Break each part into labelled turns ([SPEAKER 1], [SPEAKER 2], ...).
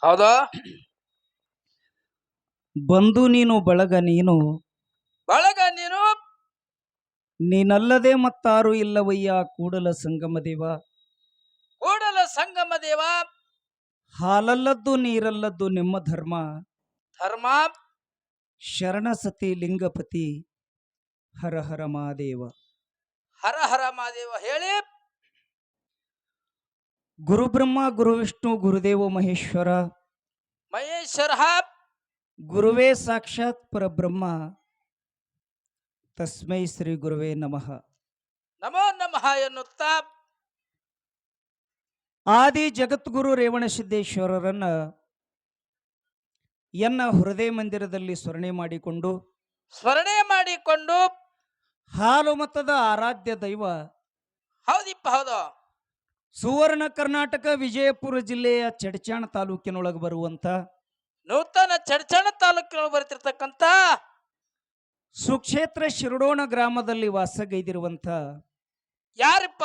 [SPEAKER 1] ಹೌದಾ.
[SPEAKER 2] ಬಂದು ನೀನು ಬಳಗ ನೀನು
[SPEAKER 1] ಬಳಗ ನೀನು
[SPEAKER 2] ನೀನಲ್ಲದೆ ಮತ್ತಾರು ಇಲ್ಲವಯ್ಯ ಕೂಡಲ ಸಂಗಮ ದೇವ.
[SPEAKER 1] ಕೂಡಲ ಸಂಗಮ ದೇವ.
[SPEAKER 2] ಹಾಲಲ್ಲದ್ದು ನೀರಲ್ಲದ್ದು ನಿಮ್ಮ ಧರ್ಮ.
[SPEAKER 1] ಧರ್ಮ.
[SPEAKER 2] ಶರಣಸತಿ ಲಿಂಗಪತಿ ಹರ ಹರ ಮಹಾದೇವ.
[SPEAKER 1] ಹರ ಹರ ಮಹಾದೇವ. ಹೇಳಿ.
[SPEAKER 2] ಗುರುಬ್ರಹ್ಮ ಗುರು ವಿಷ್ಣು ಗುರುದೇವ ಮಹೇಶ್ವರ.
[SPEAKER 1] ಮಹೇಶ್ವರ.
[SPEAKER 2] ಗುರುವೇ ಸಾಕ್ಷಾತ್ ಪರಬ್ರಹ್ಮ. ತಸ್ಮೈ ಶ್ರೀ ಗುರುವೇ ನಮಃ.
[SPEAKER 1] ನಮೋ ನಮಃ ಎನ್ನುತ್ತಾ
[SPEAKER 2] ಆದಿ ಜಗದ್ಗುರು ರೇವಣ ಸಿದ್ದೇಶ್ವರರನ್ನ ಎನ್ನ ಹೃದಯ ಮಂದಿರದಲ್ಲಿ
[SPEAKER 1] ಸ್ಮರಣೆ ಮಾಡಿಕೊಂಡು
[SPEAKER 2] ಹಾಲು ಮತದ ಆರಾಧ್ಯ ದೈವ
[SPEAKER 1] ಹೌದಿಪ್ಪ ಹೌದು.
[SPEAKER 2] ಸುವರ್ಣ ಕರ್ನಾಟಕ ವಿಜಯಪುರ ಜಿಲ್ಲೆಯ ಚಡಚಾಣ ತಾಲೂಕಿನೊಳಗೆ ಬರುವಂತ
[SPEAKER 1] ನೂತನ ಚಡಚಣ ತಾಲೂಕಿನೊಳಗೆ ಬರ್ತಿರ್ತಕ್ಕಂಥ
[SPEAKER 2] ಸುಕ್ಷೇತ್ರ ಶಿರಡೋಣ ಗ್ರಾಮದಲ್ಲಿ ವಾಸಗೈದಿರುವಂತ
[SPEAKER 1] ಯಾರಿಪ್ಪ?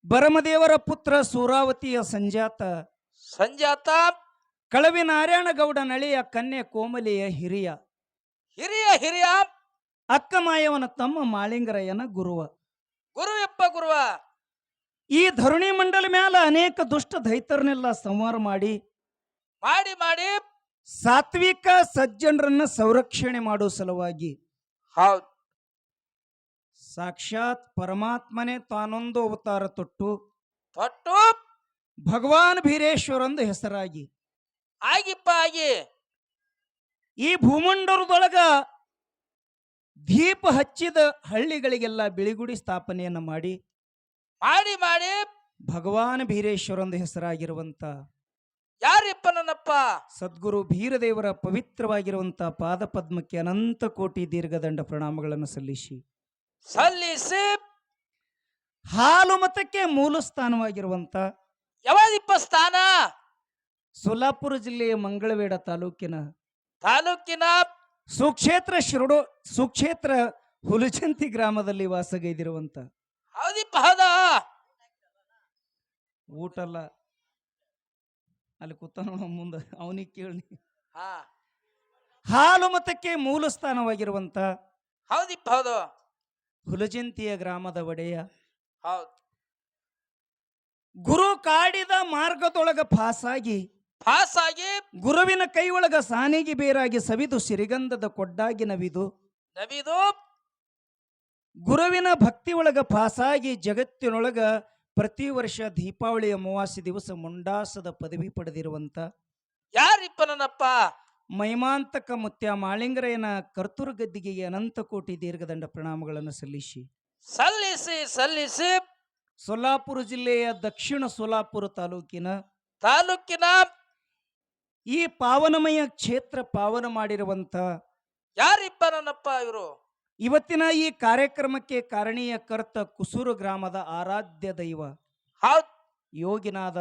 [SPEAKER 2] ಬರಮದೇವರ ಪುತ್ರ ಸೂರಾವತಿಯ
[SPEAKER 1] ಸಂಜಾತ
[SPEAKER 2] ಕಳವಿ ನಾರಾಯಣ ಗೌಡ ನಳಿಯ ಕನ್ಯೆ ಕೋಮಲಿಯ ಹಿರಿಯ
[SPEAKER 1] ಹಿರಿಯ
[SPEAKER 2] ಅಕ್ಕ ಮಾಯವನ ತಮ್ಮ ಮಾಳಿಂಗರಯ್ಯನ ಗುರುವ.
[SPEAKER 1] ಗುರುವಿಪ್ಪ ಗುರುವ.
[SPEAKER 2] ಈ ಧರಣಿ ಮಂಡಲ ಮ್ಯಾಲ ಅನೇಕ ದುಷ್ಟ ದೈತರನ್ನೆಲ್ಲ ಸಂಹಾರ ಮಾಡಿ
[SPEAKER 1] ಮಾಡಿ
[SPEAKER 2] ಸಾತ್ವಿಕ ಸಜ್ಜನರನ್ನ ಸಂರಕ್ಷಣೆ ಮಾಡುವ ಸಲುವಾಗಿ
[SPEAKER 1] ಹೌದು
[SPEAKER 2] ಸಾಕ್ಷಾತ್ ಪರಮಾತ್ಮನೇ ತಾನೊಂದು ಅವತಾರ ತೊಟ್ಟು
[SPEAKER 1] ತೊಟ್ಟು
[SPEAKER 2] ಭಗವಾನ್ ಬೀರೇಶ್ವರಂದು ಹೆಸರಾಗಿ
[SPEAKER 1] ಆಗಿಪ್ಪ ಆಗಿ
[SPEAKER 2] ಈ ಭೂಮಂಡಲದೊಳಗ ದೀಪ ಹಚ್ಚಿದ ಹಳ್ಳಿಗಳಿಗೆಲ್ಲ ಬಿಳಿಗುಡಿ ಸ್ಥಾಪನೆಯನ್ನ ಮಾಡಿ ಭಗವಾನ್ ಬೀರೇಶ್ವರಂದು ಹೆಸರಾಗಿರುವಂತ
[SPEAKER 1] ಯಾರಿಪ್ಪ ನನ್ನಪ್ಪ?
[SPEAKER 2] ಸದ್ಗುರು ಬೀರದೇವರ ಪವಿತ್ರವಾಗಿರುವಂತ ಪಾದ ಪದ್ಮಕ್ಕೆ ಅನಂತ ಕೋಟಿ ದೀರ್ಘದಂಡ ಪ್ರಣಾಮಗಳನ್ನು ಸಲ್ಲಿಸಿ ಹಾಲು ಮತಕ್ಕೆ ಮೂಲ ಸ್ಥಾನವಾಗಿರುವಂತ
[SPEAKER 1] ಯಾವದಿಪ್ಪ ಸ್ಥಾನ?
[SPEAKER 2] ಸೋಲಾಪುರ ಜಿಲ್ಲೆಯ ಮಂಗಳವೇಡ ತಾಲೂಕಿನ ಸುಕ್ಷೇತ್ರ ಹುಲಚಂತಿ ಗ್ರಾಮದಲ್ಲಿ ವಾಸಗೈದಿರುವಂತ
[SPEAKER 1] ಹೌದಿಪ್ಪ ಹೌದಾ.
[SPEAKER 2] ಊಟಲ್ಲ ಅಲ್ಲಿ ಕೂತ ಮುಂದೆ ಅವನಿಗೆ ಕೇಳಿ. ಹಾಲು ಮತಕ್ಕೆ ಮೂಲ ಸ್ಥಾನವಾಗಿರುವಂತ
[SPEAKER 1] ಹೌದಿಪ್ಪ ಹೌದು.
[SPEAKER 2] ಹುಲಜಂತಿಯ ಗ್ರಾಮದ ಒಡೆಯ
[SPEAKER 1] ಹೌದು.
[SPEAKER 2] ಗುರು ಕಾಡಿದ ಮಾರ್ಗದೊಳಗ ಫಾಸಾಗಿ ಗುರುವಿನ ಕೈ ಒಳಗ ಸಾನಿಗೆ ಬೇರಾಗಿ ಸವಿದು ಸಿರಿಗಂಧದ ಕೊಡ್ಡಾಗಿ ನವಿದು ಗುರುವಿನ ಭಕ್ತಿ ಒಳಗ ಫಾಸಾಗಿ ಜಗತ್ತಿನೊಳಗ ಪ್ರತಿ ವರ್ಷ ದೀಪಾವಳಿ ಅಮಾವಾಸ್ಯೆ ದಿವಸ ಮುಂಡಾಸದ ಪದವಿ ಪಡೆದಿರುವಂತ
[SPEAKER 1] ಯಾರಿಪ್ಪ ನನ್ನಪ್ಪ?
[SPEAKER 2] ಮೈಮಾಂತಕ ಮುತ್ಯ ಮಾಳಿಂಗರಯ್ಯನ ಕರ್ತೂರು ಗದ್ದಿಗೆ ಅನಂತ ಕೋಟಿ ದೀರ್ಘದಂಡ ಪ್ರಣಾಮಗಳನ್ನು ಸಲ್ಲಿಸಿ ಸೊಲ್ಲಾಪುರ ಜಿಲ್ಲೆಯ ದಕ್ಷಿಣ ಸೋಲಾಪುರ ತಾಲೂಕಿನ ಈ ಪಾವನಮಯ ಕ್ಷೇತ್ರ ಪಾವನ ಮಾಡಿರುವಂತ
[SPEAKER 1] ಯಾರಿಪ್ಪ ನನ್ನಪ್ಪ ಇವರು?
[SPEAKER 2] ಇವತ್ತಿನ ಈ ಕಾರ್ಯಕ್ರಮಕ್ಕೆ ಕಾರಣೀಯ ಕರ್ತ ಕುಸೂರು ಗ್ರಾಮದ ಆರಾಧ್ಯ ದೈವ ಯೋಗಿನಾದ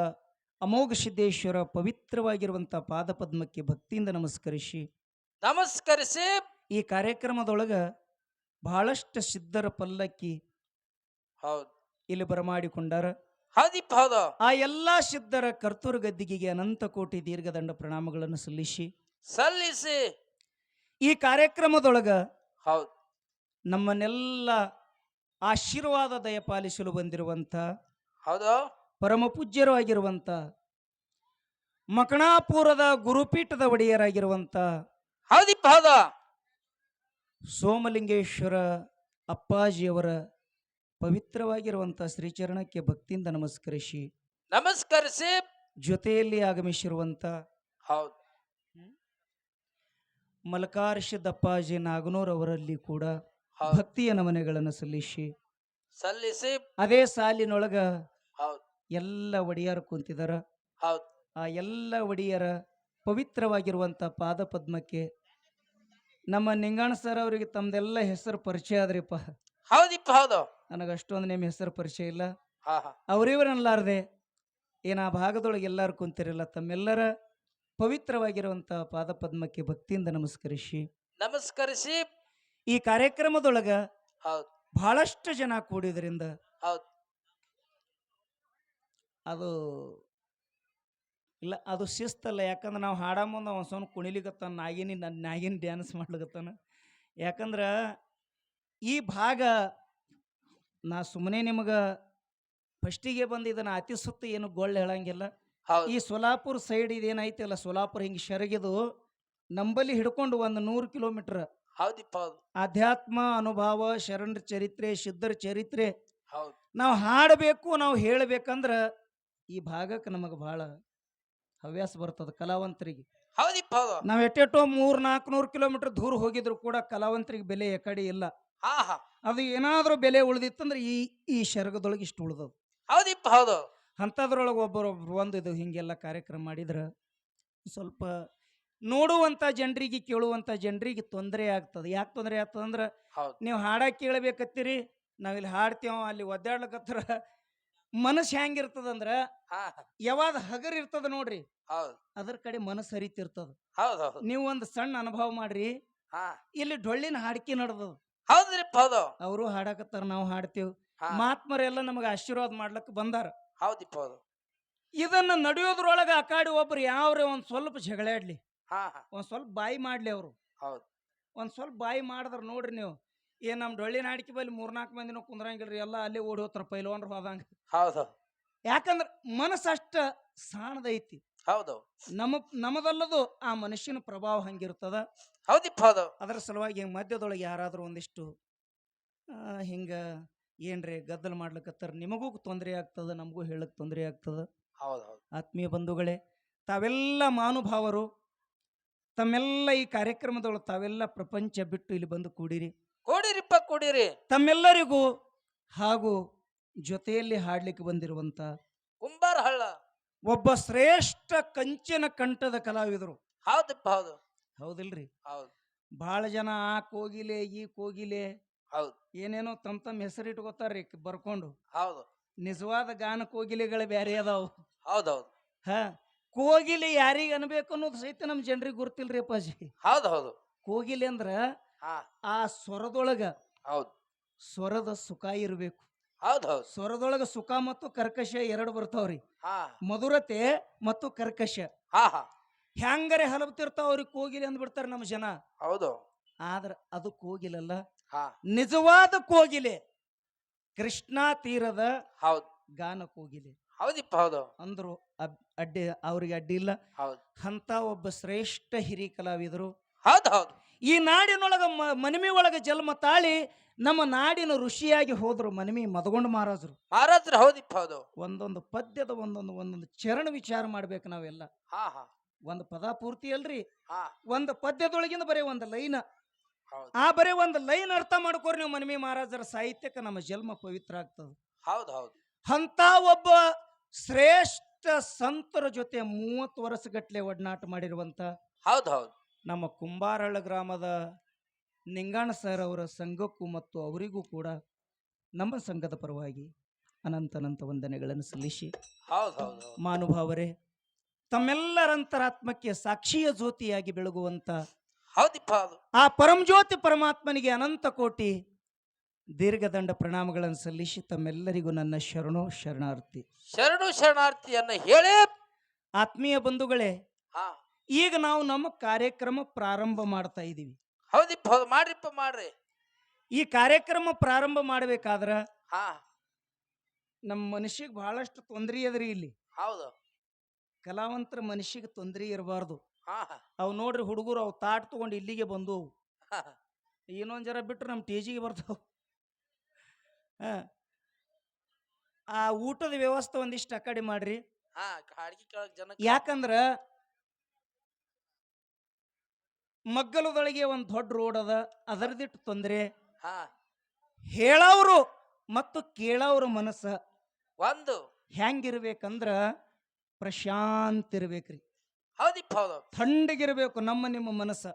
[SPEAKER 2] ಅಮೋಘ ಸಿದ್ದೇಶ್ವರ ಪವಿತ್ರವಾಗಿರುವಂತ ಪಾದ ಪದ್ಮಕ್ಕೆ ಭಕ್ತಿಯಿಂದ ನಮಸ್ಕರಿಸಿ ಈ ಕಾರ್ಯಕ್ರಮದೊಳಗ ಬಹಳಷ್ಟು ಸಿದ್ಧರ ಪಲ್ಲಕ್ಕಿ ಇಲ್ಲಿ ಬರಮಾಡಿಕೊಂಡಾರ. ಆ ಎಲ್ಲಾ ಸಿದ್ಧರ ಕರ್ತೂರು ಗದ್ದಿಗೆಗೆ ಅನಂತ ಕೋಟಿ ದೀರ್ಘದಂಡ ಪ್ರಣಾಮಗಳನ್ನು ಸಲ್ಲಿಸಿ ಈ ಕಾರ್ಯಕ್ರಮದೊಳಗ ನಮ್ಮನ್ನೆಲ್ಲ ಆಶೀರ್ವಾದ ದಯಪಾಲಿಸಲು ಬಂದಿರುವಂತ ಪರಮ ಪೂಜ್ಯರು ಆಗಿರುವಂತ ಮಕಣಾಪುರದ ಗುರುಪೀಠದ ಒಡೆಯರಾಗಿರುವಂತ ಸೋಮಲಿಂಗೇಶ್ವರ ಅಪ್ಪಾಜಿಯವರ ಪವಿತ್ರವಾಗಿರುವಂತ ಶ್ರೀಚರಣಕ್ಕೆ ಭಕ್ತಿಯಿಂದ ನಮಸ್ಕರಿಸಿ ಜೊತೆಯಲ್ಲಿ ಆಗಮಿಸಿರುವಂತ ಮಲಕಾರ್ಷದ ಅಪ್ಪಾಜಿ ನಾಗನೂರ್ ಅವರಲ್ಲಿ ಕೂಡ ಭಕ್ತಿಯ ನಮನೆಗಳನ್ನು ಸಲ್ಲಿಸಿ ಅದೇ ಸಾಲಿನೊಳಗ ಎಲ್ಲ ಒಡೆಯರು ಕುಂತಿದಾರ. ಆ ಎಲ್ಲ ಒಡೆಯರ ಪವಿತ್ರವಾಗಿರುವಂತ ಪಾದ ಪದ್ಮಕ್ಕೆ ನಮ್ಮ ನಿಂಗಾಣ ಸರ್ ಅವರಿಗೆ ತಮ್ದೆಲ್ಲ ಹೆಸರು ಪರಿಚಯ ಆದ್ರಿಪ್ಪ. ನನಗಷ್ಟೊಂದು ನಿಮ್ಮ ಹೆಸರು ಪರಿಚಯ ಇಲ್ಲ. ಅವರಿವರನ್ಲಾರ್ದೆ ಆ ಭಾಗದೊಳಗೆ ಎಲ್ಲರೂ ಕುಂತಿರಲ್ಲ. ತಮ್ಮೆಲ್ಲರ ಪವಿತ್ರವಾಗಿರುವಂತ ಪಾದ ಪದ್ಮಕ್ಕೆ ಭಕ್ತಿಯಿಂದ ನಮಸ್ಕರಿಸಿ ಈ ಕಾರ್ಯಕ್ರಮದೊಳಗ ಬಹಳಷ್ಟು ಜನ ಕೂಡಿದ್ರಿಂದ ಅದು ಇಲ್ಲ ಅದು ಶಿಸ್ತಲ್ಲ, ಯಾಕಂದ್ರೆ ನಾವು ಹಾಡ ಮುಂದೆ ಅವನು ಸೊನ್ ಕುಣಿಲಿಕತ್ತಾನ, ನಾಗಿನಿ ಡ್ಯಾನ್ಸ್ ಮಾಡ್ಲಿಕತ್ತಾನ. ಯಾಕಂದ್ರೆ ಈ ಭಾಗ ನಾ ಸುಮ್ಮನೆ ನಿಮಗೆ ಫಸ್ಟಿಗೆ ಬಂದು ಇದನ್ನು ಅತಿ ಸುತ್ತ ಏನು ಗೊಳ್ಳು ಹೇಳಂಗಿಲ್ಲ.
[SPEAKER 1] ಹೌದು
[SPEAKER 2] ಈ ಸೋಲಾಪುರ ಸೈಡ್ ಇದೇನೈತಿಲ್ಲ, ಸೋಲಾಪುರ ಹಿಂಗೆ ಶರಗಿದು ನಂಬಲ್ಲಿ ಹಿಡ್ಕೊಂಡು 100 ಕಿಲೋಮೀಟರ್
[SPEAKER 1] ಹೌದಿಪ್ಪ ಹೌದು
[SPEAKER 2] ಆಧ್ಯಾತ್ಮ ಅನುಭವ, ಶರಣರ ಚರಿತ್ರೆ, ಸಿದ್ಧರ ಚರಿತ್ರೆ
[SPEAKER 1] ಹೌದು
[SPEAKER 2] ನಾವು ಹಾಡಬೇಕು, ನಾವು ಹೇಳಬೇಕಂದ್ರೆ ಈ ಭಾಗಕ್ಕೆ ನಮಗೆ ಭಾಳ ಹವ್ಯಾಸ ಬರ್ತದೆ ಕಲಾವಂತರಿಗೆ.
[SPEAKER 1] ಹೌದಿಪ್ಪ ಹೌದು
[SPEAKER 2] ನಾವು ಎಟ್ಟೆಟ್ಟೋ 300-400 ಕಿಲೋಮೀಟರ್ ದೂರ ಹೋಗಿದ್ರು ಕೂಡ ಕಲಾವಂತರಿಗೆ ಬೆಲೆ ಕಡೆ ಇಲ್ಲ.
[SPEAKER 1] ಹಾ ಹಾ
[SPEAKER 2] ಅದು ಏನಾದರೂ ಬೆಲೆ ಉಳಿದಿತ್ತಂದ್ರೆ ಈ ಈ ಶರಗದೊಳಗೆ ಇಷ್ಟು ಉಳ್ದದು.
[SPEAKER 1] ಹೌದಿಪ್ಪ ಹೌದು
[SPEAKER 2] ಅಂಥದ್ರೊಳಗೆ ಒಬ್ಬರೊಬ್ರು ಒಂದು ಇದು ಹಿಂಗೆಲ್ಲ ಕಾರ್ಯಕ್ರಮ ಮಾಡಿದ್ರೆ ಸ್ವಲ್ಪ ನೋಡುವಂಥ ಜನರಿಗೆ, ಕೇಳುವಂಥ ಜನರಿಗೆ ತೊಂದರೆ ಆಗ್ತದೆ. ಯಾಕೆ ತೊಂದರೆ ಆಗ್ತದೆ ಅಂದ್ರೆ,
[SPEAKER 1] ಹೌದು
[SPEAKER 2] ನೀವು ಹಾಡಕ್ಕೆ ಕೇಳಬೇಕತ್ತೀರಿ, ನಾವಿಲ್ಲಿ ಹಾಡ್ತೇವ, ಅಲ್ಲಿ ಒದ್ದಾಡ್ಲಕತ್ರ ಮನಸ್ಸು ಹೆಂಗಿರ್ತದಂದ್ರೆ
[SPEAKER 1] ಹಾ
[SPEAKER 2] ಯಾವಾಗ ಹಗರ್ ಇರ್ತದ ನೋಡ್ರಿ,
[SPEAKER 1] ಹೌದು
[SPEAKER 2] ಅದ್ರ ಕಡೆ ಮನಸ್ಸು ಹರಿತಿರ್ತದ.
[SPEAKER 1] ಹೌದು ಹೌದು
[SPEAKER 2] ನೀವು ಒಂದು ಸಣ್ಣ ಅನುಭವ ಮಾಡ್ರಿ,
[SPEAKER 1] ಹಾ
[SPEAKER 2] ಇಲ್ಲಿ ಡೊಳ್ಳಿನ ಹಾಡ್ಕಿ ನಡೆದದು,
[SPEAKER 1] ಹೌದ್ರಿಪ್ಪ ಹೌದು
[SPEAKER 2] ಅವರು ಹಾಡಕತ್ತಾರ, ನಾವು ಹಾಡ್ತೇವ್,
[SPEAKER 1] ಹಾ
[SPEAKER 2] ಮಹಾತ್ಮರೆಲ್ಲ ನಮಗೆ ಆಶೀರ್ವಾದ ಮಾಡ್ಲಕ್ಕ ಬಂದಾರ.
[SPEAKER 1] ಹೌದಿಪ್ಪ ಹೌದು
[SPEAKER 2] ಇದನ್ನ ನಡೆಯೋದ್ರೊಳಗೆ ಆ ಕಾಡಿ ಒಬ್ರು ಯಾವ್ರೆ ಒಂದ್ ಸ್ವಲ್ಪ ಜಗಳಾಡ್ಲಿ,
[SPEAKER 1] ಹಾ ಹಾ
[SPEAKER 2] ಒಂದ್ ಸ್ವಲ್ಪ ಬಾಯಿ ಮಾಡ್ಲಿ, ಅವರು
[SPEAKER 1] ಹೌದು
[SPEAKER 2] ಒಂದ್ ಸ್ವಲ್ಪ ಬಾಯಿ ಮಾಡಿದ್ರ ನೋಡ್ರಿ ನೀವು, ಏನ್ ನಮ್ ಡೊಳ್ಳಿನ ಹಾಡಿಕೆ ಬಲ್ಲಿ 3-4 ಮಂದಿನೂ ಕುಂದ್ರಂಗಿಲ್ರಿ, ಎಲ್ಲ ಅಲ್ಲೇ ಓಡಿ ಹೋಗ್ತಾರ ಪೈಲವಾನ್ರು ಹೋದಂಗ.
[SPEAKER 1] ಹೌದು
[SPEAKER 2] ಯಾಕಂದ್ರ ಮನಸ್ಸಷ್ಟ ಸಾಣದೈತಿ.
[SPEAKER 1] ಹೌದು
[SPEAKER 2] ನಮ್ಮದಲ್ಲದು ಆ ಮನುಷ್ಯನ ಪ್ರಭಾವ ಹಂಗಿರ್ತದ.
[SPEAKER 1] ಹೌದಿಪ್ಪ ಹೌದು
[SPEAKER 2] ಅದರ ಸಲುವಾಗಿ ಹಿಂಗೆ ಮಧ್ಯದೊಳಗೆ ಯಾರಾದ್ರೂ ಒಂದಿಷ್ಟು ಹಿಂಗ ಏನ್ರಿ ಗದ್ದಲ ಮಾಡ್ಲಿಕ್ಕತ್ತಾರ, ನಿಮಗೂ ತೊಂದರೆ ಆಗ್ತದ, ನಮಗೂ ಹೇಳಕ್ ತೊಂದರೆ ಆಗ್ತದ.
[SPEAKER 1] ಹೌದು ಹೌದು
[SPEAKER 2] ಆತ್ಮೀಯ ಬಂಧುಗಳೇ, ತಾವೆಲ್ಲ ಮಹಾನುಭಾವರು, ತಮ್ಮೆಲ್ಲ ಈ ಕಾರ್ಯಕ್ರಮದೊಳಗೆ ತಾವೆಲ್ಲ ಪ್ರಪಂಚ ಬಿಟ್ಟು ಇಲ್ಲಿ ಬಂದು ಕೂಡಿರಿ.
[SPEAKER 1] ಕೂಡಿರಿಪ್ಪ ಕೂಡಿರಿ.
[SPEAKER 2] ತಮ್ಮೆಲ್ಲರಿಗೂ ಹಾಗೂ ಜೊತೆಯಲ್ಲಿ ಹಾಡ್ಲಿಕ್ಕೆ ಬಂದಿರುವಂತ
[SPEAKER 1] ಕುಂಬಾರ ಹಳ್ಳ
[SPEAKER 2] ಒಬ್ಬ ಶ್ರೇಷ್ಠ ಕಂಚಿನ ಕಂಠದ ಕಲಾವಿದರು.
[SPEAKER 1] ಹೌದಿಪ್ಪ ಹೌದು
[SPEAKER 2] ಹೌದಿಲ್ರಿ?
[SPEAKER 1] ಹೌದು
[SPEAKER 2] ಬಹಳ ಜನ ಆ ಕೋಗಿಲೆ ಈ ಕೋಗಿಲೆ
[SPEAKER 1] ಹೌದು
[SPEAKER 2] ಏನೇನೋ ತಮ್ಮ ಹೆಸರಿಟ್ಕೋತಾರ್ರಿ ಬರ್ಕೊಂಡು.
[SPEAKER 1] ಹೌದು
[SPEAKER 2] ನಿಜವಾದ ಗಾನ ಕೋಗಿಲೆಗಳು ಬ್ಯಾರೆ ಅದಾವು.
[SPEAKER 1] ಹೌದೌದು
[SPEAKER 2] ಹ ಕೋಗಿಲೆ ಯಾರಿಗೆ ಅನ್ಬೇಕು ಅನ್ನೋದು ಸಹಿತ ನಮ್ಮ ಜನರಿಗೆ ಗೊತ್ತಿಲ್ರಿ ಅಪ್ಪಾಜಿ.
[SPEAKER 1] ಹೌದು ಹೌದು
[SPEAKER 2] ಕೋಗಿಲೆ ಅಂದ್ರ
[SPEAKER 1] ಹಾ
[SPEAKER 2] ಆ ಸ್ವರದೊಳಗ
[SPEAKER 1] ಹೌದು
[SPEAKER 2] ಸ್ವರದ ಸುಖ ಇರಬೇಕು.
[SPEAKER 1] ಹೌದು ಹೌದು
[SPEAKER 2] ಸ್ವರದೊಳಗ ಸುಖ ಮತ್ತು ಕರ್ಕಶ ಎರಡು ಬರ್ತಾವ್ರಿ,
[SPEAKER 1] ಹಾ
[SPEAKER 2] ಮಧುರತೆ ಮತ್ತು ಕರ್ಕಶ.
[SPEAKER 1] ಹಾ ಹಾ
[SPEAKER 2] ಹೆಂಗರೆ ಹಲಬ್ತಿರ್ತಾವ್ರಿ ಕೋಗಿಲೆ ಅಂದ್ಬಿಡ್ತಾರ ನಮ್ಮ ಜನ.
[SPEAKER 1] ಹೌದು
[SPEAKER 2] ಆದ್ರ ಅದು ಕೋಗಿಲಲ್ಲ,
[SPEAKER 1] ಹಾ
[SPEAKER 2] ನಿಜವಾದ ಕೋಗಿಲೆ ಕೃಷ್ಣಾ ತೀರದ
[SPEAKER 1] ಹೌದು
[SPEAKER 2] ಗಾನ ಕೋಗಿಲೆ
[SPEAKER 1] ಹೌದಿಪ್ಪ ಹೌದು
[SPEAKER 2] ಅಂದ್ರು ಅಡ್ಡಿ ಅವ್ರಿಗೆ ಅಡ್ಡಿ ಇಲ್ಲ.
[SPEAKER 1] ಹೌದು
[SPEAKER 2] ಅಂತ ಒಬ್ಬ ಶ್ರೇಷ್ಠ ಹಿರಿ ಕಲಾವಿದರು
[SPEAKER 1] ಹೌದು ಹೌದು
[SPEAKER 2] ಈ ನಾಡಿನೊಳಗ ಮನಮಿ ಒಳಗ ಜನ್ಮ ತಾಳಿ ನಮ್ಮ ನಾಡಿನ ಋಷಿಯಾಗಿ ಹೋದ್ರು ಮನಮಿ ಮದಗೊಂಡ ಮಹಾರಾಜರು.
[SPEAKER 1] ಮಹಾರಾಜ್ರ ಹೌದಿಪ್ಪ ಹೌದು
[SPEAKER 2] ಒಂದೊಂದು ಪದ್ಯದ ಒಂದೊಂದು ಚರಣ ವಿಚಾರ ಮಾಡ್ಬೇಕು ನಾವೆಲ್ಲ.
[SPEAKER 1] ಹಾ ಹಾ
[SPEAKER 2] ಒಂದು ಪದ ಪೂರ್ತಿ ಅಲ್ರಿ,
[SPEAKER 1] ಹಾ
[SPEAKER 2] ಒಂದು ಪದ್ಯದೊಳಗಿಂದ ಬರೀ ಒಂದು ಲೈನ್,
[SPEAKER 1] ಹೌದು
[SPEAKER 2] ಆ ಬರೀ ಒಂದು ಲೈನ್ ಅರ್ಥ ಮಾಡ್ಕೋರಿ ನೀವು, ಮನಮಿ ಮಹಾರಾಜರ ಸಾಹಿತ್ಯಕ್ಕೆ ನಮ್ಮ ಜನ್ಮ ಪವಿತ್ರ ಆಗ್ತದೆ.
[SPEAKER 1] ಹೌದು ಹೌದು
[SPEAKER 2] ಅಂತ ಒಬ್ಬ ಶ್ರೇಷ್ಠ ಸಂತರ ಜೊತೆ 30 ವರ್ಷಗಟ್ಲೆ ಒಡನಾಟ ಮಾಡಿರುವಂತ
[SPEAKER 1] ಹೌದು ಹೌದು
[SPEAKER 2] ನಮ್ಮ ಕುಂಬಾರಳ್ಳ ಗ್ರಾಮದ ನಿಂಗಾಣ ಸರ್ ಅವರ ಸಂಘಕ್ಕೂ ಮತ್ತು ಅವರಿಗೂ ಕೂಡ ನಮ್ಮ ಸಂಘದ ಪರವಾಗಿ ಅನಂತ ವಂದನೆಗಳನ್ನು ಸಲ್ಲಿಸಿ,
[SPEAKER 1] ಹೌದು ಹೌದು
[SPEAKER 2] ಮಾನುಭಾವರೇ, ತಮ್ಮೆಲ್ಲರಂತರಾತ್ಮಕ್ಕೆ ಸಾಕ್ಷಿಯ ಜ್ಯೋತಿಯಾಗಿ ಬೆಳಗುವಂತ
[SPEAKER 1] ಹೌದಿಪ್ಪ ಹೌದು
[SPEAKER 2] ಆ ಪರಮಜ್ಯೋತಿ ಪರಮಾತ್ಮನಿಗೆ ಅನಂತ ಕೋಟಿ ದೀರ್ಘದಂಡ ಪ್ರಣಾಮಗಳನ್ನು ಸಲ್ಲಿಸಿ ತಮ್ಮೆಲ್ಲರಿಗೂ ನನ್ನ ಶರಣಾರ್ಥಿ.
[SPEAKER 1] ಶರಣು ಶರಣಾರ್ಥಿಯನ್ನ ಹೇಳಿ.
[SPEAKER 2] ಆತ್ಮೀಯ ಬಂಧುಗಳೇ,
[SPEAKER 1] ಹಾ
[SPEAKER 2] ಈಗ ನಾವು ನಮ್ಮ ಕಾರ್ಯಕ್ರಮ ಪ್ರಾರಂಭ ಮಾಡ್ತಾ ಇದ್ದೀವಿ.
[SPEAKER 1] ಹೌದಿಪ್ಪ ಹೌದು ಮಾಡ್ರಿಪ್ಪ ಮಾಡ್ರಿ.
[SPEAKER 2] ಈ ಕಾರ್ಯಕ್ರಮ ಪ್ರಾರಂಭ ಮಾಡ್ಬೇಕಾದ್ರ
[SPEAKER 1] ಹಾ
[SPEAKER 2] ನಮ್ಮ ಮನುಷ್ಯಗೆ ಬಹಳಷ್ಟು ತೊಂದರೆ ಅದ್ರಿ. ಇಲ್ಲಿ
[SPEAKER 1] ಹೌದು
[SPEAKER 2] ಕಲಾವಂತರ ಮನುಷ್ಯಗೆ ತೊಂದರೆ ಇರಬಾರ್ದು.
[SPEAKER 1] ಹಾ ಹಾ
[SPEAKER 2] ಅವು ನೋಡ್ರಿ ಹುಡುಗರು ಅವು ತಾಟ್ ತಗೊಂಡು ಇಲ್ಲಿಗೆ ಬಂದು
[SPEAKER 1] ಹಾ
[SPEAKER 2] ಇನ್ನೊಂದ್ ಜರ ಬಿಟ್ರೆ ನಮ್ಮ ಟೇಜಿಗೆ ಬರ್ತಾವ. ಆ ಊಟದ ವ್ಯವಸ್ಥೆ ಒಂದಿಷ್ಟು ಆ ಕಡೆ ಮಾಡ್ರಿ.
[SPEAKER 1] ಹಾ ಅಡ್ಗಿ ಕೇಳಕ್ ಜನ
[SPEAKER 2] ಯಾಕಂದ್ರ ಮಗ್ಗಲದೊಳಗೆ ಒಂದು ದೊಡ್ಡ ರೋಡ್ ಅದ, ಅದರದಿಟ್ಟು ತೊಂದರೆ.
[SPEAKER 1] ಹಾ
[SPEAKER 2] ಹೇಳವ್ರು ಮತ್ತು ಕೇಳವ್ರ ಮನಸ್ಸ
[SPEAKER 1] ಒಂದು
[SPEAKER 2] ಹೆಂಗಿರ್ಬೇಕಂದ್ರ ಪ್ರಶಾಂತ ಇರ್ಬೇಕ್ರಿ.
[SPEAKER 1] ಹೌದಿಪ್ಪ ಹೌದು
[SPEAKER 2] ಥಂಡಗಿರ್ಬೇಕು ನಿಮ್ಮ ಮನಸ್ಸ.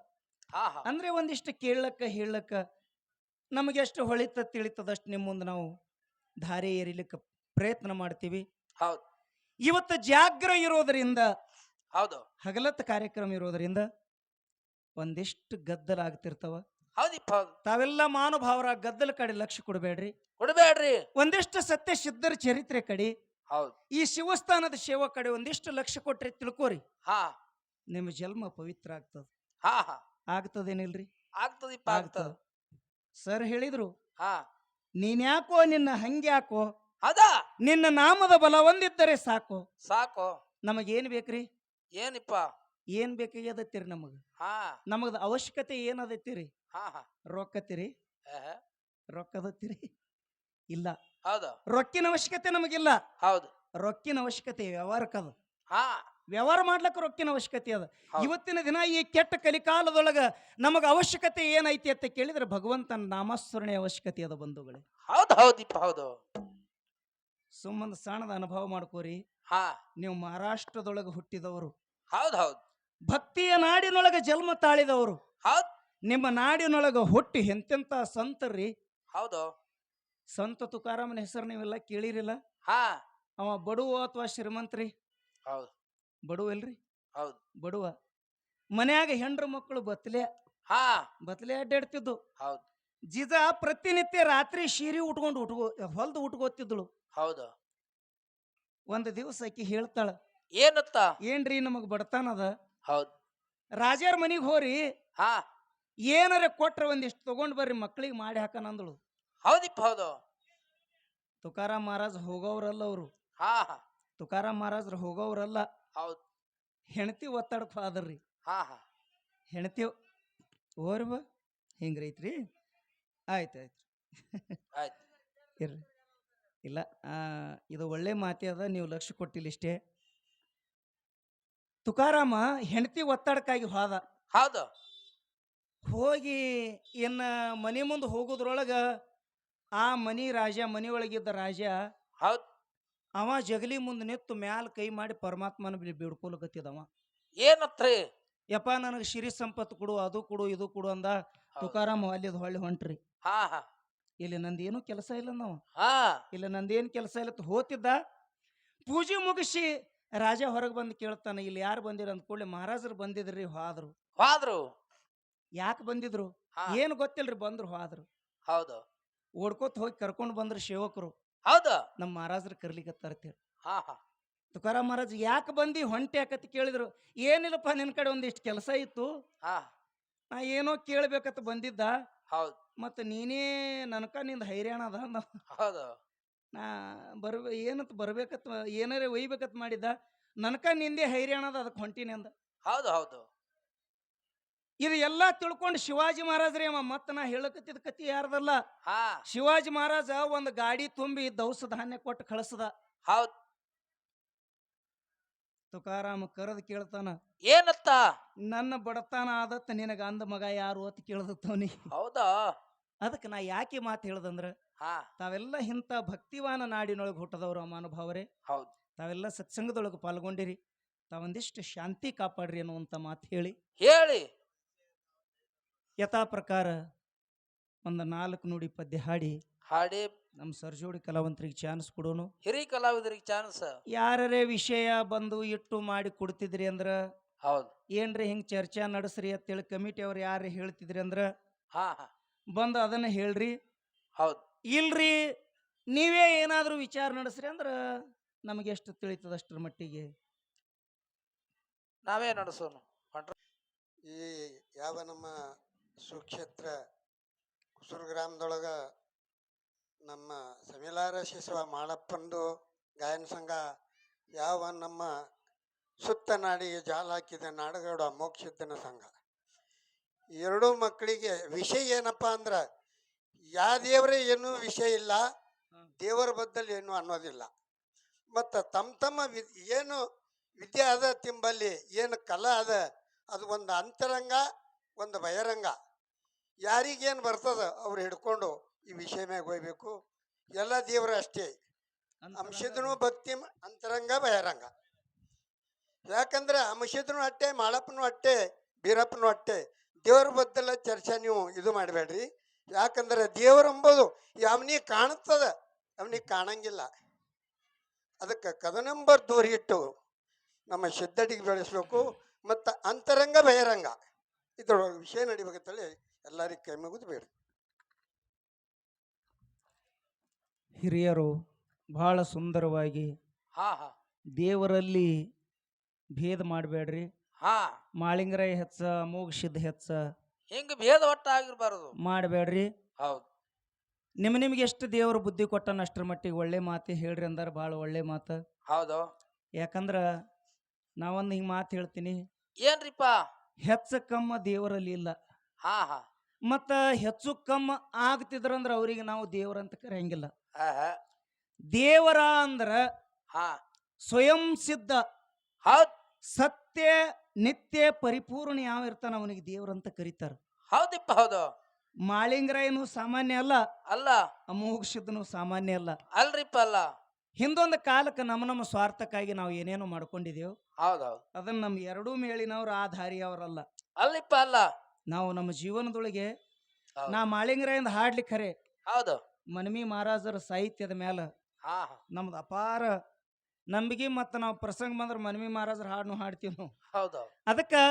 [SPEAKER 1] ಹಾ ಹಾ
[SPEAKER 2] ಅಂದ್ರೆ ಒಂದಿಷ್ಟು ಕೇಳಕ್ಕ ಹೇಳಕ್ಕ ನಮಗೆ ಎಷ್ಟು ಹೊಳಿತ ತಿಳಿತದಷ್ಟು ನಿಮ್ಮ ಮುಂದೆ ನಾವು ಧಾರೆ ಏರಿಲಿಕ್ಕೆ ಪ್ರಯತ್ನ ಮಾಡ್ತೀವಿ.
[SPEAKER 1] ಹೌದು
[SPEAKER 2] ಇವತ್ತು ಜಾಗ್ರ ಇರೋದರಿಂದ,
[SPEAKER 1] ಹೌದು
[SPEAKER 2] ಹಗಲತ್ತ ಕಾರ್ಯಕ್ರಮ ಇರೋದರಿಂದ ಒಂದಿಷ್ಟು ಗದ್ದಲ ಆಗ್ತಿರ್ತಾವ.
[SPEAKER 1] ಹೌದಿಪ್ಪ ಹೌದು
[SPEAKER 2] ತಾವೆಲ್ಲ ಮಾನುಭಾವರ ಗದ್ದಲ ಕಡೆ ಲಕ್ಷ್ಯ ಕೊಡಬೇಡ್ರಿ.
[SPEAKER 1] ಕೊಡಬೇಡ್ರಿ.
[SPEAKER 2] ಒಂದಿಷ್ಟು ಸತ್ಯ ಸಿದ್ಧರ ಚರಿತ್ರೆ ಕಡೆ,
[SPEAKER 1] ಹೌದು.
[SPEAKER 2] ಈ ಶಿವಸ್ಥಾನದ ಸೇವಾ ಕಡೆ ಒಂದಿಷ್ಟು ಲಕ್ಷ ಕೊಟ್ರೆ ತಿಳ್ಕೋರಿ,
[SPEAKER 1] ಹಾ
[SPEAKER 2] ನಿಮ್ಮ ಜನ್ಮ ಪವಿತ್ರ ಆಗ್ತದ.
[SPEAKER 1] ಹಾ ಹಾ
[SPEAKER 2] ಆಗ್ತದೇನಿಲ್ರಿ?
[SPEAKER 1] ಆಗ್ತದಿಪ್ಪ ಆಗ್ತದ.
[SPEAKER 2] ಆಗ್ತದ. ಸರ್ ಹೇಳಿದ್ರು,
[SPEAKER 1] ಹಾ
[SPEAKER 2] ನೀನ್ಯಾಕೋ ನಿನ್ನ ಹಂಗ್ಯಾಕೋ,
[SPEAKER 1] ಹೌದಾ
[SPEAKER 2] ನಿನ್ನ ನಾಮದ ಬಲ ಒಂದಿದ್ದರೆ ಸಾಕು.
[SPEAKER 1] ಸಾಕು.
[SPEAKER 2] ನಮಗೇನ್ ಬೇಕ್ರಿ?
[SPEAKER 1] ಏನಿಪ್ಪ?
[SPEAKER 2] ಏನ್ ಬೇಕಾಗ್ಯದತ್ತೀರಿ ನಮಗ?
[SPEAKER 1] ಹಾ
[SPEAKER 2] ನಮಗದ ಅವಶ್ಯಕತೆ ಏನದತ್ತೀರಿ?
[SPEAKER 1] ಹಾ ಹಾ
[SPEAKER 2] ರೊಕ್ಕತ್ತೀರಿ?
[SPEAKER 1] ಆಹಾ.
[SPEAKER 2] ರೊಕ್ಕದತ್ತೀರಿ? ಇಲ್ಲ.
[SPEAKER 1] ಹೌದು
[SPEAKER 2] ರೊಕ್ಕಿನ ಅವಶ್ಯಕತೆ ನಮಗಿಲ್ಲ.
[SPEAKER 1] ಹೌದು.
[SPEAKER 2] ರೊಕ್ಕಿನ ಅವಶ್ಯಕತೆ ವ್ಯವಹಾರಕ್ಕದ.
[SPEAKER 1] ಹಾ
[SPEAKER 2] ವ್ಯವಹಾರ ಮಾಡ್ಲಕ್ಕ ರೊಕ್ಕಿನ ಅವಶ್ಯಕತೆ ಅದ.
[SPEAKER 1] ಹೌದು.
[SPEAKER 2] ಇವತ್ತಿನ ದಿನ ಈ ಕೆಟ್ಟ ಕಲಿಕಾಲದೊಳಗ ನಮಗ ಅವಶ್ಯಕತೆ ಏನೈತಿ ಅಂತ ಕೇಳಿದ್ರೆ ಭಗವಂತನ ನಾಮಸ್ಮರಣೆ ಅವಶ್ಯಕತೆ ಅದ ಬಂಧುಗಳೇ.
[SPEAKER 1] ಹೌದು ಹೌದಿಪ್ಪ ಹೌದು.
[SPEAKER 2] ಸುಮ್ಮನೆ ಸಣ್ಣದ ಅನುಭವ ಮಾಡ್ಕೋರಿ.
[SPEAKER 1] ಹಾ
[SPEAKER 2] ನೀವು ಮಹಾರಾಷ್ಟ್ರದೊಳಗೆ ಹುಟ್ಟಿದವರು,
[SPEAKER 1] ಹೌದು ಹೌದು
[SPEAKER 2] ಭಕ್ತಿಯ ನಾಡಿನೊಳಗೆ ಜನ್ಮ ತಾಳಿದವರು,
[SPEAKER 1] ಹೌದು
[SPEAKER 2] ನಿಮ್ಮ ನಾಡಿನೊಳಗೆ ಹುಟ್ಟಿ ಎಂತೆಂತ ಸಂತರ್ರಿ.
[SPEAKER 1] ಹೌದು.
[SPEAKER 2] ಸಂತ ತುಕಾರಾಮನ ಹೆಸರು ನೀವೆಲ್ಲ ಕೇಳಿರಿಲ್ಲ?
[SPEAKER 1] ಹಾ
[SPEAKER 2] ಅವ ಬಡುವ ಅಥವಾ ಶ್ರೀಮಂತ್ರಿ?
[SPEAKER 1] ಹೌದು
[SPEAKER 2] ಬಡುವ ಇಲ್ರಿ,
[SPEAKER 1] ಹೌದು.
[SPEAKER 2] ಬಡುವ. ಮನ್ಯಾಗ ಹೆಂಡ್ರ ಮಕ್ಕಳು
[SPEAKER 1] ಹಾ
[SPEAKER 2] ಬತ್ಲೆ ಅಡ್ಡಾಡ್ತಿದ್ದು.
[SPEAKER 1] ಹೌದು
[SPEAKER 2] ಜಿಜ ಪ್ರತಿನಿತ್ಯ ರಾತ್ರಿ ಶೀರಿ ಉಟ್ಕೊಂಡು ಹೊಲ್ದು ಉಟ್ಕೋತಿದ್ದಳು.
[SPEAKER 1] ಹೌದು.
[SPEAKER 2] ಒಂದು ದಿವಸ ಆಕಿ ಹೇಳ್ತಾಳ,
[SPEAKER 1] ಏನತ್ತ?
[SPEAKER 2] ಏನ್ರಿ ನಮಗ್ ಬಡತಾನದ,
[SPEAKER 1] ಹೌದು.
[SPEAKER 2] ರಾಜಾರ ಮನಿಗ್ ಹೋರಿ,
[SPEAKER 1] ಹಾ
[SPEAKER 2] ಏನಾರ ಕೊಟ್ರ ಒಂದಿಷ್ಟು ತಗೊಂಡ್ ಬರ್ರಿ ಮಕ್ಳಿಗೆ ಮಾಡಿ ಹಾಕನಂದಳು.
[SPEAKER 1] ಹೌದಿಪ್ಪ ಹೌದು.
[SPEAKER 2] ತುಕಾರಾಮ್ ಮಹಾರಾಜ್ ಹೋಗೋವ್ರಲ್ಲ ಅವರು.
[SPEAKER 1] ಹಾ ಹಾ
[SPEAKER 2] ತುಕಾರಾಮ್ ಮಹಾರಾಜ್ರು ಹೋಗೋವ್ರಲ್ಲ,
[SPEAKER 1] ಹೌದು.
[SPEAKER 2] ಹೆಣ್ತಿ ಒತ್ತಡಕ್ ಹೋದ್ರಿ.
[SPEAKER 1] ಹಾ ಹಾ
[SPEAKER 2] ಹೆಣ್ತಿ ಓರ್ವ ಹಿಂಗ್ರೈತ್ರಿ. ಆಯ್ತು
[SPEAKER 1] ಆಯ್ತು.
[SPEAKER 2] ಇರ್ರಿ. ಇಲ್ಲ, ಇದು ಒಳ್ಳೆ ಮಾತೆ ಅದ, ನೀವು ಲಕ್ಷ್ಯ ಕೊಟ್ಟಿಲ್ಲ ಇಷ್ಟೇ. ತುಕಾರಾಮ ಹೆಂಡತಿ ಒತ್ತಡಕ್ಕಾಗಿ ಹೋದ.
[SPEAKER 1] ಹೌದು.
[SPEAKER 2] ಹೋಗಿ ಇನ್ನ ಮನೆ ಮುಂದೆ ಹೋಗೋದ್ರೊಳಗ ಆ ಮನಿಯೊಳಗಿದ್ದ ರಾಜ
[SPEAKER 1] ಹೌದು.
[SPEAKER 2] ಅವ ಜಗಲಿ ಮುಂದೆ ನಿತ್ತು ಮ್ಯಾಲ ಕೈ ಮಾಡಿ ಪರಮಾತ್ಮನ ಬೇಡ್ಕೊಳಕತ್ತಿದವ.
[SPEAKER 1] ಏನತ್ರಿ?
[SPEAKER 2] ಯಪ್ಪ ನನಗೆ ಶಿರಿ ಸಂಪತ್ತು ಕೊಡು, ಅದು ಕೊಡು, ಇದು ಕೊಡು ಅಂದ. ತುಕಾರಾಮ ಅಲ್ಲಿದ್ ಹೊಳ್ಳಿ ಹೊಂಟ್ರಿ.
[SPEAKER 1] ಹಾ ಹಾ
[SPEAKER 2] ಇಲ್ಲಿ ನಂದೇನು ಕೆಲಸ ಇಲ್ಲ, ನಾವು
[SPEAKER 1] ಹಾ
[SPEAKER 2] ಇಲ್ಲ ನಂದೇನು ಕೆಲಸ ಇಲ್ಲ ಹೋತಿದ್ದ. ಪೂಜೆ ಮುಗಿಸಿ ರಾಜ ಹೊರಗೆ ಬಂದು ಕೇಳ್ತಾನೆ, ಇಲ್ಲಿ ಯಾರು ಬಂದಿರ ಅಂದ ಕೂಡಲೇ ಮಹಾರಾಜರು ಬಂದಿದ್ರಿ, ಹೋದ್ರು.
[SPEAKER 1] ಹೋದ್ರು.
[SPEAKER 2] ಯಾಕೆ ಬಂದಿದ್ರು
[SPEAKER 1] ಹಾ.
[SPEAKER 2] ಏನು ಗೊತ್ತಿಲ್ರಿ, ಬಂದ್ರು ಹೋದ್ರು.
[SPEAKER 1] ಹೌದು
[SPEAKER 2] ಓಡ್ಕೋತ ಹೋಗಿ ಕರ್ಕೊಂಡು ಬಂದ್ರು ಸೇವಕರು.
[SPEAKER 1] ಹೌದು.
[SPEAKER 2] ನಮ್ಮ ಮಹಾರಾಜರು ಕರ್ಲಿಕತ್ತಾರ.
[SPEAKER 1] ಹಾ ಹಾ
[SPEAKER 2] ತುಕಾರಾಮ್ ಮಹಾರಾಜ್ ಯಾಕೆ ಬಂದಿ, ಹೊಂಟೆ ಯಾಕತ್ ಕೇಳಿದ್ರು. ಏನಿಲ್ಲಪ್ಪ, ನಿನ್ ಕಡೆ ಒಂದಿಷ್ಟು ಕೆಲಸ ಇತ್ತು,
[SPEAKER 1] ಹಾ
[SPEAKER 2] ನಾ ಏನೋ ಕೇಳ್ಬೇಕತ್ ಬಂದಿದ್ದ.
[SPEAKER 1] ಹೌದು.
[SPEAKER 2] ಮತ್ತ ನೀನೇ ನನಕ ನಿಂದ ಹೈರಾಣ ಅದ.
[SPEAKER 1] ಹೌದು.
[SPEAKER 2] ನಾ ಏನತ್ ಬರ್ಬೇಕತ್, ಏನಾರೇ ಒಯ್ಬೇಕತ್ ಮಾಡಿದ್ದ, ನನಕ ನಿಂದೆ ಹೈರಾಣ ಅದ, ಅದಕ್ಕೆ ಹೊಂಟಿನಿ ಅಂದ.
[SPEAKER 1] ಹೌದು ಹೌದು.
[SPEAKER 2] ಇದು ಎಲ್ಲ ತಿಳ್ಕೊಂಡು ಶಿವಾಜಿ ಮಹಾರಾಜ್ರೇ ಮತ್ತ ನಾ ಹೇಳಕತ್ತಿದ ಕತಿ ಯಾರ್ದಲ್ಲ.
[SPEAKER 1] ಹಾ
[SPEAKER 2] ಶಿವಾಜಿ ಮಹಾರಾಜ ಒಂದು ಗಾಡಿ ತುಂಬಿ ದವಸ ಧಾನ್ಯ ಕೊಟ್ಟು ಕಳಿಸದ.
[SPEAKER 1] ಹೌದು.
[SPEAKER 2] ತುಕಾರಾಮ ಕರೆದು ಕೇಳ್ತಾನ,
[SPEAKER 1] ಏನತ್ತ?
[SPEAKER 2] ನನ್ನ ಬಡತನ ಆದತ್ ನಿನಗ ಅಂದ ಮಗ ಯಾರು ಅಂತ ಕೇಳದತ್ತವನಿ.
[SPEAKER 1] ಹೌದಾ?
[SPEAKER 2] ಅದಕ್ಕೆ ನಾ ಯಾಕೆ ಮಾತು ಹೇಳ್ದಂದ್ರ,
[SPEAKER 1] ಹಾ
[SPEAKER 2] ತಾವೆಲ್ಲ ಇಂಥ ಭಕ್ತಿವಾನ ನಾಡಿನೊಳಗೆ ಹುಟ್ಟದವ್ರು ಅಮಾನುಭಾವರೇ.
[SPEAKER 1] ಹೌದು.
[SPEAKER 2] ತಾವೆಲ್ಲ ಸತ್ಸಂಗದೊಳಗೆ ಪಾಲ್ಗೊಂಡಿರಿ, ತಾವೊಂದಿಷ್ಟು ಶಾಂತಿ ಕಾಪಾಡ್ರಿ ಅನ್ನುವಂಥ ಮಾತು ಹೇಳಿ
[SPEAKER 1] ಹೇಳಿ
[SPEAKER 2] ಯಥಾ ಪ್ರಕಾರ ಒಂದು 4 ನುಡಿ ಪದ್ಯ ಹಾಡಿ
[SPEAKER 1] ಹಾಡಿ
[SPEAKER 2] ನಮ್ಮ ಸರ್ಜೋಡಿ ಕಲಾವಂತರಿಗೆ ಚಾನ್ಸ್ ಕೊಡೋನು.
[SPEAKER 1] ಹಿರಿ ಕಲಾವಿದರಿಗೆ ಚಾನ್ಸ್.
[SPEAKER 2] ಯಾರೇ ವಿಷಯ ಬಂದು ಇಟ್ಟು ಮಾಡಿ ಕೊಡ್ತಿದ್ರಿ ಅಂದ್ರ,
[SPEAKER 1] ಹೌದು.
[SPEAKER 2] ಏನ್ರಿ ಹಿಂಗ್ ಚರ್ಚಾ ನಡೆಸ್ರಿ ಅಂತೇಳಿ ಕಮಿಟಿ ಅವ್ರು ಯಾರು ಹೇಳ್ತಿದ್ರಿ ಅಂದ್ರ
[SPEAKER 1] ಹಾ ಹಾ
[SPEAKER 2] ಬಂದು ಅದನ್ನ ಹೇಳ್ರಿ.
[SPEAKER 1] ಹೌದು.
[SPEAKER 2] ಇಲ್ರಿ ನೀವೇ ಏನಾದ್ರೂ ವಿಚಾರ ನಡೆಸ್ರಿ ಅಂದ್ರ ನಮಗೆ ಎಷ್ಟು ತಿಳಿತದ ಅಷ್ಟರ ಮಟ್ಟಿಗೆ
[SPEAKER 1] ನಾವೇ ನಡೆಸೋನು.
[SPEAKER 3] ಈ ಯಾವ ನಮ್ಮ ಸುಕ್ಷೇತ್ರ ಕುಸೂರು ಗ್ರಾಮದೊಳಗ ನಮ್ಮ ಸಮಿಲಾರ ಶಿಶುವ ಮಾಳಪ್ಪಂದು ಗಾಯನ ಸಂಘ ಯಾವ ನಮ್ಮ ಸುತ್ತ ನಾಡಿಗೆ ಜಾಲ ಹಾಕಿದ ನಾಡಗೌಡ ಮೋಕ್ಷಿದ್ದನ ಸಂಘ, ಎರಡೂ ಮಕ್ಕಳಿಗೆ ವಿಷಯ ಏನಪ್ಪ ಅಂದ್ರೆ ಯಾವ ದೇವರೇ ಏನೂ ವಿಷಯ ಇಲ್ಲ, ದೇವರ ಬದ್ದಲ್ಲಿ ಏನು ಅನ್ನೋದಿಲ್ಲ. ಮತ್ತು ತಮ್ಮ ಏನು ವಿದ್ಯೆ ಅದ ತಿಂಬಲ್ಲಿ ಏನು ಕಲಾ ಅದ ಅದು ಒಂದು ಅಂತರಂಗ ಒಂದು ಬಹಿರಂಗ. ಯಾರಿಗೇನು ಬರ್ತದ ಅವ್ರು ಹಿಡ್ಕೊಂಡು ಈ ವಿಷಯ ಮ್ಯಾಗ ಹೋಗ್ಬೇಕು. ಎಲ್ಲ ದೇವರು ಅಷ್ಟೇ, ಅಂಶದನು ಭಕ್ತಿ ಅಂತರಂಗ ಬಹಿರಂಗ. ಯಾಕಂದ್ರೆ ಅಂಶದನು ಅಟ್ಟೆ, ಮಾಳಪ್ಪನು ಅಟ್ಟೆ, ಬೀರಪ್ಪನು ಅಟ್ಟೆ. ದೇವ್ರ ಬದ್ದಲ್ಲ ಚರ್ಚೆ ನೀವು ಇದು ಮಾಡಬೇಡ್ರಿ. ಯಾಕಂದ್ರೆ ದೇವರೆಂಬುದು ಅವನಿಗೆ ಕಾಣುತ್ತದ, ಅವನಿಗೆ ಕಾಣಂಗಿಲ್ಲ. ಅದಕ್ಕೆ ಕದನಂಬರ್ ದೂರ ಇಟ್ಟು ನಮ್ಮ ಸಿದ್ಧಟಿಗೆ ಬೆಳೆಸ್ಬೇಕು. ಮತ್ತು ಅಂತರಂಗ ಬಹಿರಂಗ ಇದ್ರೊಳಗೆ ವಿಷಯ ನಡಿಬೇಕಂತೇಳಿ ಎಲ್ಲರಿಗೆ ಕೈ ಮುಗಿದು ಬೇಡ.
[SPEAKER 2] ಹಿರಿಯರು ಬಹಳ ಸುಂದರವಾಗಿ
[SPEAKER 1] ಹಾ ಹಾ
[SPEAKER 2] ದೇವರಲ್ಲಿ ಭೇದ ಮಾಡಬೇಡ್ರಿ.
[SPEAKER 1] ಹಾ
[SPEAKER 2] ಮಾಳಿಂಗರಾಯ ಹೆಚ್ಚ ಅಮೋಘ ಸಿದ್ಧ ಹೆಚ್ಚ
[SPEAKER 1] ಹಿಂಗ ಭೇದ ಒಟ್ಟ ಆಗಿರ್ಬಾರದು.
[SPEAKER 2] ಮಾಡಬೇಡ್ರಿ.
[SPEAKER 1] ಹೌದು
[SPEAKER 2] ನಿಮ್ಗೆ ಎಷ್ಟು ದೇವರು ಬುದ್ಧಿ ಕೊಟ್ಟನ ಅಷ್ಟರ ಮಟ್ಟಿಗೆ ಒಳ್ಳೆ ಮಾತು ಹೇಳ್ರಿ ಅಂದಾರ. ಭಾಳ ಒಳ್ಳೆ ಮಾತು.
[SPEAKER 1] ಹೌದು.
[SPEAKER 2] ಯಾಕಂದ್ರ ನಾವೊಂದು ಹಿಂಗೆ ಮಾತು ಹೇಳ್ತೀನಿ,
[SPEAKER 1] ಏನ್ರಿಪ್ಪ?
[SPEAKER 2] ಹೆಚ್ಚ ಕಮ್ಮ ದೇವರಲ್ಲಿ ಇಲ್ಲ.
[SPEAKER 1] ಹಾ ಹಾ
[SPEAKER 2] ಮತ್ತ ಹೆಚ್ಚು ಕಮ್ಮ ಆಗ್ತಿದ್ರಂದ್ರ ಅವ್ರಿಗೆ ನಾವು ದೇವರಂತ ಕರೆಯಂಗಿಲ್ಲ.
[SPEAKER 1] ಹಾ ಹಾ
[SPEAKER 2] ದೇವರ ಅಂದ್ರ
[SPEAKER 1] ಹಾ
[SPEAKER 2] ಸ್ವಯಂ ಸಿದ್ಧ
[SPEAKER 1] ಹೌದ್
[SPEAKER 2] ಸತ್ಯ ನಿತ್ಯ ಪರಿಪೂರ್ಣ ಯಾವ ಇರ್ತಾನ ಅವನಿಗೆ ದೇವರಂತ ಕರೀತಾರ.
[SPEAKER 1] ಹೌದಿಪ್ಪ ಹೌದು.
[SPEAKER 2] ಮಾಳಿಂಗರಾಯನು ಸಾಮಾನ್ಯ ಅಲ್ಲ,
[SPEAKER 1] ಅಲ್ಲ
[SPEAKER 2] ಅಮೋಘ ಸಿದ್ಧನು ಸಾಮಾನ್ಯ ಅಲ್ಲ.
[SPEAKER 1] ಅಲ್ರಿಪ್ಪ ಅಲ್ಲ.
[SPEAKER 2] ಹಿಂದೊಂದು ಕಾಲಕ್ಕೆ ನಮ್ಮ ಸ್ವಾರ್ಥಕ್ಕಾಗಿ ನಾವು ಏನೇನೋ ಮಾಡ್ಕೊಂಡಿದ್ದೇವು.
[SPEAKER 1] ಹೌದೌದು.
[SPEAKER 2] ಅದನ್ನ ನಮ್ಮ ಎರಡೂ ಮೇಳಿನವ್ರು ಆ ದಾರಿಯವರಲ್ಲ.
[SPEAKER 1] ಅಲ್ಲಿಪ್ಪ ಅಲ್ಲ.
[SPEAKER 2] ನಾವು ನಮ್ಮ ಜೀವನದೊಳಗೆ
[SPEAKER 1] ಹೌದು.
[SPEAKER 2] ನಾ ಮಾಳಿಂಗರಾಯಿಂದ ಹಾಡ್ಲಿಕ್ಕೆ ಖರೆ
[SPEAKER 1] ಹೌದು.
[SPEAKER 2] ಮನ್ಮಿ ಮಹಾರಾಜರ ಸಾಹಿತ್ಯದ ಮೇಲೆ
[SPEAKER 1] ಹಾ ಹಾ
[SPEAKER 2] ನಮ್ದು ಅಪಾರ ನಂಬಿಕೆ. ಮತ್ತು ನಾವು ಪ್ರಸಂಗ ಬಂದ್ರೆ ಮನ್ಮಿ ಮಹಾರಾಜರ ಹಾಡನ್ನು ಹಾಡ್ತೀವಿ ನಾವು.
[SPEAKER 1] ಹೌದು.
[SPEAKER 2] ಅದಕ್ಕೆ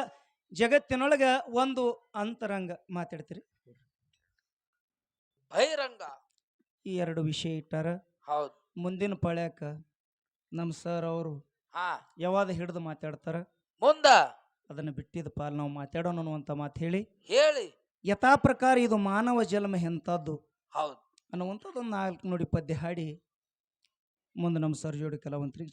[SPEAKER 2] ಜಗತ್ತಿನೊಳಗ ಒಂದು ಅಂತರಂಗ ಮಾತಾಡ್ತೀರಿ,
[SPEAKER 1] ಬಹಿರಂಗ.
[SPEAKER 2] ಈ ಎರಡು ವಿಷಯ ಇಟ್ಟಾರ.
[SPEAKER 1] ಹೌದು.
[SPEAKER 2] ಮುಂದಿನ ಪಳ್ಯಾಕ ನಮ್ಮ ಸರ್ ಅವರು
[SPEAKER 1] ಹಾ
[SPEAKER 2] ಯಾವಾಗ ಹಿಡಿದು ಮಾತಾಡ್ತಾರ,
[SPEAKER 1] ಮುಂದ
[SPEAKER 2] ಅದನ್ನು ಬಿಟ್ಟಿದ ಪಾಲ್ ನಾವು ಮಾತಾಡೋಣ ಅನ್ನುವಂಥ ಮಾತು ಹೇಳಿ,
[SPEAKER 1] ಹೇಳಿ.
[SPEAKER 2] ಯಥಾ ಪ್ರಕಾರ ಇದು ಮಾನವ ಜನ್ಮ ಎಂಥದ್ದು
[SPEAKER 1] ಹೌದು
[SPEAKER 2] ಅನ್ನುವಂಥದ್ದೊಂದು 4 ನುಡಿ ಪದ್ಯ ಹಾಡಿ ಮುಂದೆ ನಮ್ಮ ಸರ್ ಜೋಡಿ ಕೆಲವಂತರಿಗೆ